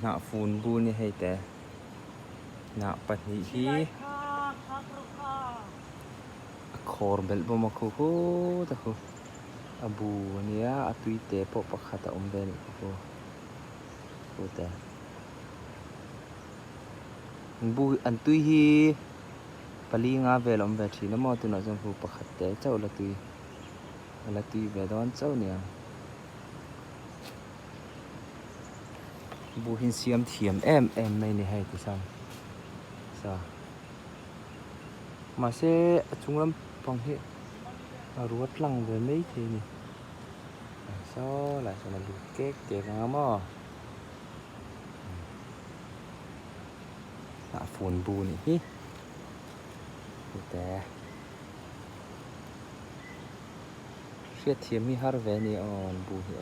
na phun bu ni hay te na pat hi khor bel bo ma khu ta khu abu nia atui te po pakhata bel ko ko te bu antui hi pali nga vel ve thina mo tu na jong hu pakhat te chau la tui ve don chau nia bu hin siam thiam em mai ni hai ti sam sa mà se chunglam pang hi ruat lang ve mai the ni so la so na lu ke nga mo na phun bu ni hi te riết thiam mi har ve ni on bu hi